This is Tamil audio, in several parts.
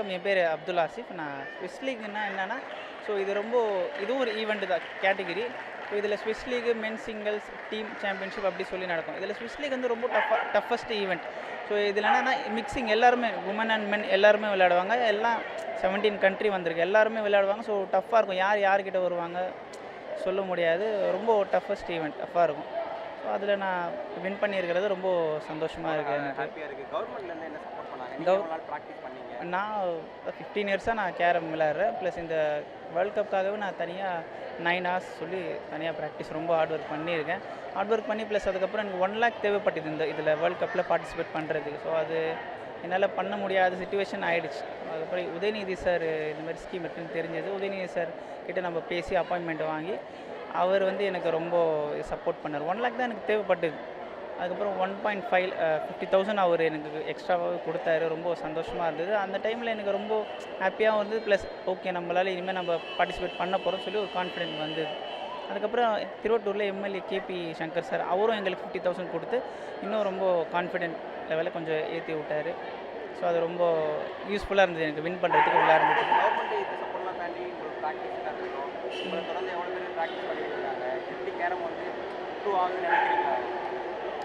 வணக்கம். என் பேர் அப்துல் ஆசிஃப். நான் ஸ்விஸ் லீக்னா என்னென்னா, ஸோ இது இதுவும் ஒரு ஈவெண்ட் தான் கேட்டகிரி. ஸோ இதில் Swiss league, men singles, team championship அப்படி சொல்லி நடக்கும். இதில் ஸ்விஸ் லீக் வந்து ரொம்ப டஃபஸ்ட் ஈவெண்ட். ஸோ இதில் என்னென்னா மிக்சிங் எல்லாருமே உமன் அண்ட் மென் எல்லாருமே விளையாடுவாங்க. எல்லாம் 17 கண்ட்ரி வந்திருக்கு, எல்லாருமே விளையாடுவாங்க. ஸோ டஃப்பாக இருக்கும். யார்கிட்ட வருவாங்க சொல்ல முடியாது. ரொம்ப டஃபஸ்ட் ஈவெண்ட், டஃப்பாக இருக்கும். ஸோ அதில் நான் வின் பண்ணியிருக்கிறது ரொம்ப சந்தோஷமாக இருக்குது எனக்கு. ஹாப்பியாக இருக்குது. கவர்மெண்ட்லேருந்து என்ன சப்போர்ட் பண்ணாங்க? கவ் நீங்கள் எவ்வளோ நாள் ப்ராக்டிஸ் பண்ணீங்க? நான் 15 இயர்ஸாக நான் கேரம் விளையாடுறேன். ப்ளஸ் இந்த வேர்ல்ட் கப்புக்காகவே நான் தனியாக 9 ஹவர்ஸ் சொல்லி தனியாக ப்ராக்டிஸ் ரொம்ப ஹார்ட் ஒர்க் பண்ணியிருக்கேன். ஹார்ட் ஒர்க் பண்ணி ப்ளஸ் அதுக்கப்புறம் எனக்கு 1 லேக் தேவைப்பட்டது இதில் வேர்ல்ட் கப்பில் பார்ட்டிசிபேட் பண்ணுறதுக்கு. ஸோ அது என்னால் பண்ண முடியாத சுச்சுவேஷன் ஆகிடுச்சு. அதுக்கப்புறம் உதயநிதி சார் இந்த மாதிரி ஸ்கீம் இருக்குன்னு தெரிஞ்சது. உதயநிதி சார் கிட்டே நம்ம பேசி அப்பாயின்மெண்ட் வாங்கி அவர் வந்து எனக்கு ரொம்ப சப்போர்ட் பண்ணார். 1 லேக் தான் எனக்கு தேவைப்பட்டது. அதுக்கப்புறம் 1.5 50,000 அவர் எனக்கு எக்ஸ்ட்ராவாகவே கொடுத்தாரு. ரொம்ப சந்தோஷமாக இருந்தது. அந்த டைமில் எனக்கு ரொம்ப ஹாப்பியாகவும் இருந்தது. ப்ளஸ் ஓகே நம்மளால் இனிமேல் நம்ம பார்ட்டிசிபேட் பண்ண போகிறோம்னு சொல்லி ஒரு கான்ஃபிடென்ட் வந்தது. அதுக்கப்புறம் திருவட்டூரில் எம்எல்ஏ கேபி சங்கர் சார் அவரும் எங்களுக்கு 50,000 கொடுத்து இன்னும் ரொம்ப கான்ஃபிடென்ட் லெவலில் கொஞ்சம் ஏற்றி விட்டார். ஸோ அது ரொம்ப யூஸ்ஃபுல்லாக இருந்தது எனக்கு வின் பண்ணுறதுக்கு விளையாடுறதுக்கு. கவர்மெண்ட் இந்த சப்போர்ட்லாம் தாண்டி உங்களுக்கு ப்ராக்டிஸாக இருக்கட்டும், உங்களை தொடர்ந்து எவ்வளோ பேர் ப்ராக்டிஸ் பண்ணிட்டு இருக்காங்க? எப்படி கேரம் வந்து இம்ப்ரூவ் ஆகுதுன்னு நினைக்கிறீங்களா?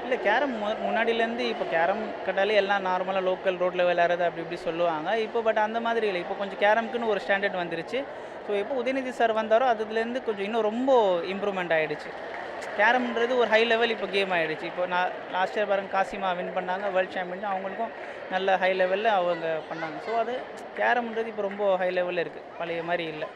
இல்லை கேரம் முன்னாடியிலேருந்து இப்போ கேரம் கட்டாலே எல்லாம் நார்மலாக லோக்கல் ரோட்டில் விளையாடுறது அப்படி இப்படி சொல்லுவாங்க. இப்போ பட் அந்த மாதிரி இல்லை. இப்போ கொஞ்சம் கேரம்க்குன்னு ஒரு ஸ்டாண்டர்ட் வந்துருச்சு. ஸோ எப்போ உதயநிதி சார் வந்தாரோ அதுலேருந்து கொஞ்சம் இன்னும் ரொம்ப இம்ப்ரூவ்மெண்ட் ஆகிடுச்சு. கேரம்ன்றது ஒரு ஹை லெவல் இப்போ கேம் ஆகிடுச்சு. இப்போ நான் லாஸ்ட் இயர் பாருங்க காசிமா வின் பண்ணாங்க வேர்ல்டு சாம்பியன். அவங்களுக்கும் நல்ல ஹை லெவலில் அவங்க பண்ணாங்க. ஸோ அது கேரம்ன்றது இப்போ ரொம்ப ஹை லெவலில் இருக்குது, பழைய மாதிரி இல்லை.